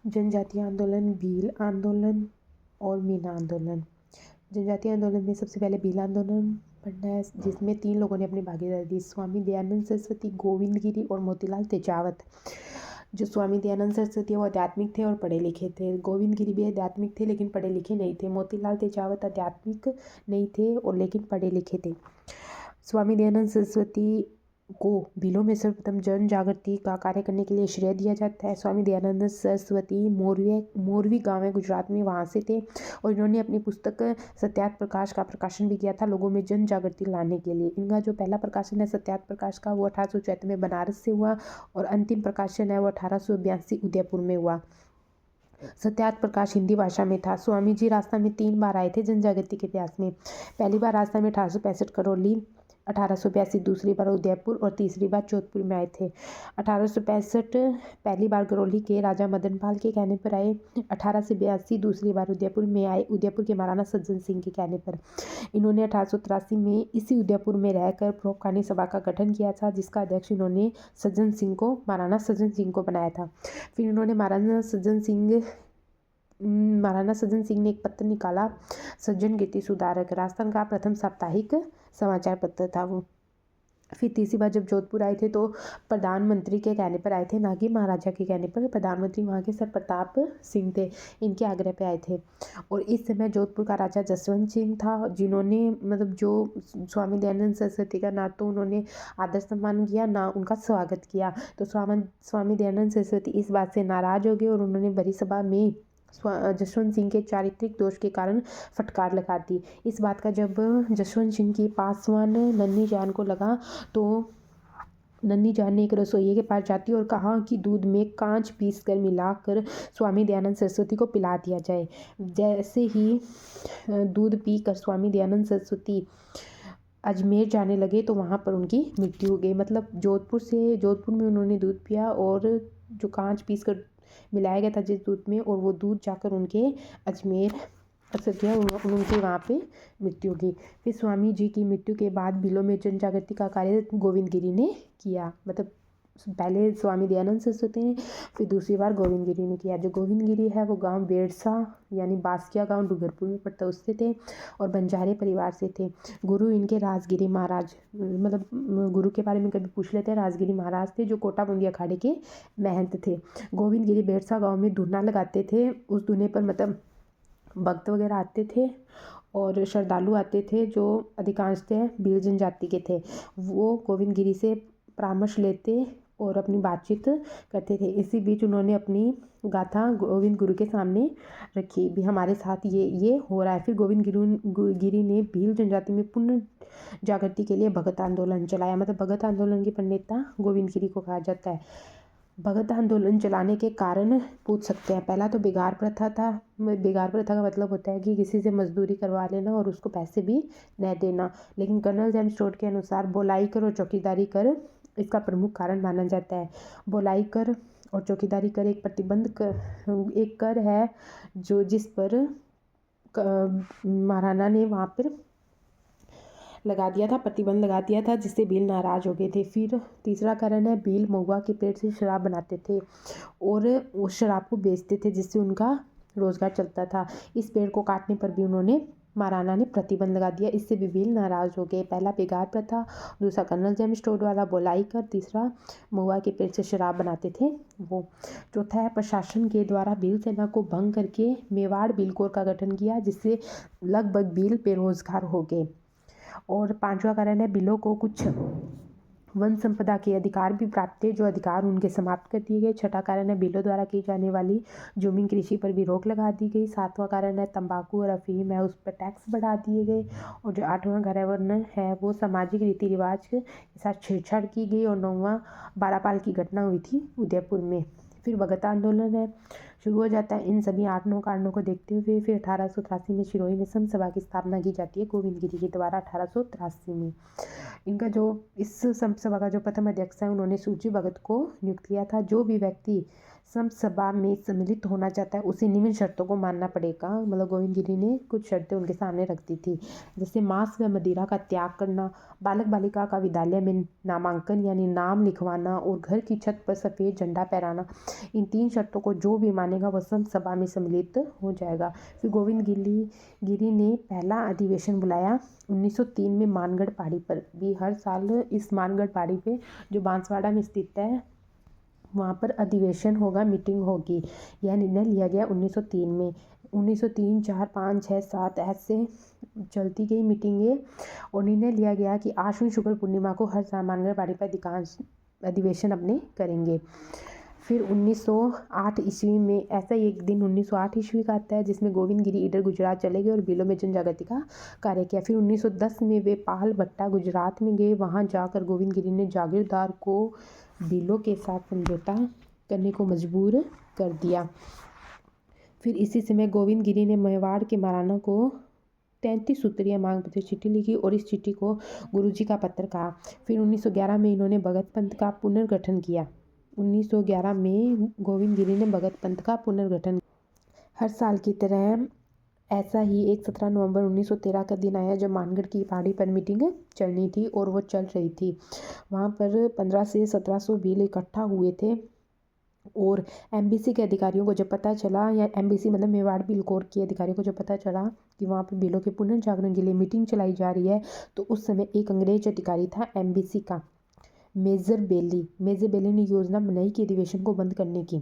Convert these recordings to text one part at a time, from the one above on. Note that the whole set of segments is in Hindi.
जनजातीय आंदोलन, भील आंदोलन और मीना आंदोलन। जनजातीय आंदोलन में सबसे पहले भील आंदोलन पढ़ना है, जिसमें 3 लोगों ने अपनी भागीदारी दी, स्वामी दयानंद सरस्वती, गोविंद गिरी और मोतीलाल तेजावत। जो स्वामी दयानंद सरस्वती वो आध्यात्मिक थे और पढ़े लिखे थे। गोविंद गिरी भी आध्यात्मिक थे लेकिन पढ़े लिखे नहीं थे। मोतीलाल तेजावत आध्यात्मिक नहीं थे और लेकिन पढ़े लिखे थे। स्वामी दयानंद सरस्वती को भीलों में सर्वप्रथम जन जागृति का कार्य करने के लिए श्रेय दिया जाता है। स्वामी दयानंद सरस्वती मोरवी गांव है गुजरात में, वहाँ से थे और इन्होंने अपनी पुस्तक सत्यार्थ प्रकाश का प्रकाशन भी किया था लोगों में जन जागृति लाने के लिए। इनका जो पहला प्रकाशन है सत्यार्थ प्रकाश का वो 1874 में बनारस से हुआ और अंतिम प्रकाशन है वो 1882 उदयपुर में हुआ। सत्यार्थ प्रकाश हिंदी भाषा में था। स्वामी जी राजस्थान में 3 बार आए थे जन जागृति के इतिहास में। पहली बार राजस्थान में 1865 करौली, 1882 दूसरी बार उदयपुर और तीसरी बार जोधपुर में आए थे। 1865 पहली बार करौली के राजा मदन पाल के कहने पर आए। 1882 दूसरी बार उदयपुर में आए, उदयपुर के महाराणा सज्जन सिंह के कहने पर। इन्होंने 1883 में इसी उदयपुर में रहकर परोपकारी सभा का गठन किया था, जिसका अध्यक्ष इन्होंने महाराणा सज्जन सिंह को बनाया था। फिर इन्होंने महाराणा सज्जन सिंह ने एक पत्र निकाला, सज्जन कीर्ति सुधारक, राजस्थान का प्रथम साप्ताहिक समाचार पत्र था वो। फिर तीसरी बार जब जोधपुर आए थे तो प्रधानमंत्री के कहने पर आए थे, ना कि महाराजा के कहने पर। प्रधानमंत्री वहाँ के सर प्रताप सिंह थे, इनके आग्रह पे आए थे। और इस समय जोधपुर का राजा जसवंत सिंह था, जिन्होंने जो स्वामी दयानंद सरस्वती का ना तो उन्होंने आदर सम्मान किया ना उनका स्वागत किया। तो स्वामी दयानंद सरस्वती इस बात से नाराज हो गए और उन्होंने बड़ी सभा में जसवंत सिंह के चारित्रिक दोष के कारण फटकार लगा दी। इस बात का जब जसवंत सिंह की पासवान नन्ही जान को लगा तो नन्ही जान ने एक रसोइये के पास जाती और कहा कि दूध में कांच पीसकर मिलाकर स्वामी दयानंद सरस्वती को पिला दिया जाए। जैसे ही दूध पीकर स्वामी दयानंद सरस्वती अजमेर जाने लगे तो वहाँ पर उनकी मृत्यु हो गई। मतलब जोधपुर में उन्होंने दूध पिया और जो कांच पीसकर मिलाया गया था जिस दूध में, और वो दूध जाकर उनके अजमेर असर किया, उनकी वहाँ पे मृत्यु हो गई। फिर स्वामी जी की मृत्यु के बाद भीलों में जन जागृति का कार्य गोविंद गिरी ने किया। मतलब पहले स्वामी दयानंद सरस्वती ने, फिर दूसरी बार गोविंद गिरी ने किया। जो गोविंद गिरी है वो गांव बेरसा यानी बास्किया गांव डूंगरपुर में पड़ता, उससे थे और बंजारे परिवार से थे। गुरु इनके राजगिरी महाराज, मतलब गुरु के बारे में कभी पूछ लेते हैं। राजगिरी महाराज थे जो कोटा बूंदी अखाड़े के महंत थे। गोविंद गिरी बेरसा गाँव में धुना लगाते थे। उस धुने पर मतलब भक्त वगैरह आते थे और श्रद्धालु आते थे जो अधिकांशतः भील जनजाति के थे। वो गोविंद गिरी से परामर्श लेते और अपनी बातचीत करते थे। इसी बीच उन्होंने अपनी गाथा गोविंद गुरु के सामने रखी भी, हमारे साथ ये हो रहा है। फिर गोविंद गिरी ने भील जनजाति में पुनः जागृति के लिए भगत आंदोलन चलाया। मतलब भगत आंदोलन के प्रणेता गोविंद गिरी को कहा जाता है। भगत आंदोलन चलाने के कारण पूछ सकते हैं। पहला तो बेगार प्रथा था। बेगार प्रथा का मतलब होता है कि किसी से मजदूरी करवा लेना और उसको पैसे भी न देना। लेकिन कर्नल जेम्स टोड के अनुसार बोलाई कर और चौकीदारी कर इसका प्रमुख कारण माना जाता है। बोलाई कर और चौकीदारी कर एक कर है जो जिस पर महाराणा ने वहाँ पर लगा दिया था, प्रतिबंध लगा दिया था, जिससे भील नाराज हो गए थे। फिर तीसरा कारण है भील महुआ के पेड़ से शराब बनाते थे और उस शराब को बेचते थे जिससे उनका रोजगार चलता था। इस पेड़ को काटने पर भी महाराणा ने प्रतिबंध लगा दिया, इससे भी भील नाराज हो गए। पहला बेगार प्रथा, दूसरा कर्नल जेम्स टोड वाला बोलाई कर, तीसरा महुआ के पेड़ से शराब बनाते थे वो। चौथा है प्रशासन के द्वारा भील सेना को भंग करके मेवाड़ भील कोर का गठन किया, जिससे लगभग भील बेरोजगार हो गए। और पांचवा कारण है भीलों को कुछ वन संपदा के अधिकार भी प्राप्त थे, जो अधिकार उनके समाप्त कर दिए गए। छठा कारण है भीलों द्वारा की जाने वाली जमीन कृषि पर भी रोक लगा दी गई। सातवां कारण है तंबाकू और अफीम है उस पर टैक्स बढ़ा दिए गए। और जो आठवां कारण है वो सामाजिक रीति रिवाज के साथ छेड़छाड़ की गई। और नौवां बारापाल की घटना हुई थी उदयपुर में। फिर भगत आंदोलन है शुरू हो जाता है। इन सभी 8-9 कारणों को देखते हुए फिर 1883 में सिरोही में संत सभा की स्थापना की जाती है गोविंद गिरी के द्वारा 1883 में। इनका जो इस संत सभा का जो प्रथम अध्यक्ष है उन्होंने सूची भगत को नियुक्त किया था। जो भी व्यक्ति सभा में सम्मिलित होना चाहता है उसे निम्न शर्तों को मानना पड़ेगा। मतलब गोविंद गिरी ने कुछ शर्तें उनके सामने रख दी थी, जैसे मांस व मदिरा का त्याग करना, बालक बालिका का विद्यालय में नामांकन यानी नाम लिखवाना और घर की छत पर सफ़ेद झंडा फहराना। इन 3 शर्तों को जो भी मानेगा वह सभा में सम्मिलित हो जाएगा। फिर गोविंद गिरी ने पहला अधिवेशन बुलाया 1903 में मानगढ़ पहाड़ी पर भी। हर साल इस मानगढ़ पहाड़ी पे जो बांसवाड़ा में स्थित है वहाँ पर अधिवेशन होगा, मीटिंग होगी। यह निर्णय लिया गया 1903 में। 1903, 4, 5, 6, 7 ऐसे चलती गई मीटिंगें और निर्णय लिया गया कि आश्विन शुक्ल पूर्णिमा को हर साल मानगढ़ पहाड़ी पर अधिकांश अधिवेशन अपने करेंगे। फिर 1908 ईस्वी में ऐसा एक दिन 1908 ईस्वी का आता है जिसमें गोविंद गिरी इधर गुजरात चले गए और बिलों में जन जागृति का कार्य किया। फिर 1910 में वे पाल भट्टा गुजरात में गए। वहाँ जाकर गोविंद गिरी ने जागीरदार को बिलों के साथ समझौता करने को मजबूर कर दिया। फिर इसी समय गोविंद गिरी ने मेवाड़ के महाराणा को 33 सूत्रीय मांग पत्र चिट्ठी लिखी और इस चिट्ठी को गुरुजी का पत्र कहा। फिर 1911 में इन्होंने भगत पंथ का पुनर्गठन किया। 1911 में गोविंद गिरी ने भगत पंथ का पुनर्गठन। हर साल की तरह ऐसा ही एक 17 नवंबर 1913 का दिन आया जब मानगढ़ की पहाड़ी पर मीटिंग चलनी थी और वो चल रही थी। वहाँ पर 1500 से 1700 बिल इकट्ठा हुए थे और एमबीसी के अधिकारियों को जब पता चला, या एमबीसी मतलब मेवाड़ बिल कोर के अधिकारियों को जब पता चला कि वहाँ पर बिलों के पुनर्जागरण के लिए मीटिंग चलाई जा रही है, तो उस समय एक अंग्रेज अधिकारी था एमबीसी का, मेजर बेली ने योजना बनाई कि अधिवेशन को बंद करने की।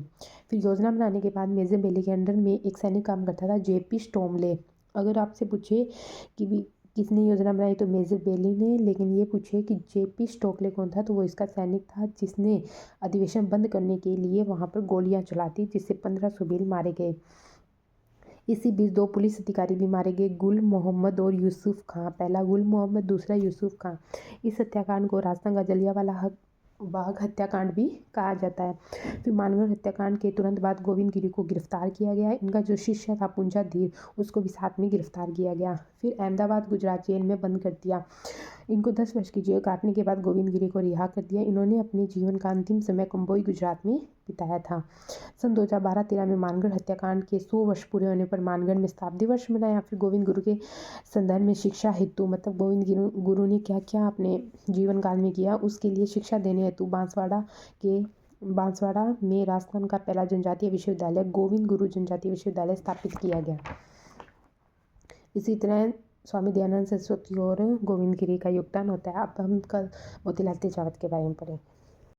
फिर योजना बनाने के बाद मेजर बेली के अंडर में एक सैनिक काम करता था, जेपी स्टोमले। अगर आपसे पूछे कि किसने योजना बनाई तो मेजर बेली ने, लेकिन ये पूछे कि जेपी स्टोकले कौन था तो वो इसका सैनिक था जिसने अधिवेशन बंद करने के लिए वहाँ पर गोलियाँ चलाती, जिससे 1500 बिल मारे गए। इसी बीच 2 पुलिस अधिकारी भी मारे गए, गुल मोहम्मद और यूसुफ खां। पहला गुल मोहम्मद, दूसरा यूसुफ खां। इस हत्याकांड को राजस्थान का जलियांवाला बाग हत्याकांड भी कहा जाता है। फिर मानगढ़ हत्याकांड के तुरंत बाद गोविंद गिरी को गिरफ्तार किया गया। इनका जो शिष्य था पुंजा धीर, उसको भी साथ में गिरफ्तार किया गया। फिर अहमदाबाद गुजरात जेल में बंद कर दिया। इनको 10 वर्ष की जेल काटने के बाद गोविंद गिरी को रिहा कर दिया। इन्होंने अपने जीवन का अंतिम समय कंबोई गुजरात में बिताया था। सन 2012-13 में मानगढ़ हत्याकांड के 100 वर्ष पूरे होने पर मानगढ़ में शताब्दी वर्ष मनाया। फिर गोविंद गुरु के संदर्भ में शिक्षा हेतु, मतलब गोविंद गुरु ने क्या क्या अपने जीवन काल में किया उसके लिए शिक्षा देने हेतु बांसवाड़ा में राजस्थान का पहला जनजातीय विश्वविद्यालय गोविंद गुरु जनजातीय विश्वविद्यालय स्थापित किया गया। इसी तरह स्वामी दयानंद सरस्वती और गोविंद गिरी का योगदान होता है। अब हम कल मोतीलाल तेजावत के बारे में पढ़ेंगे।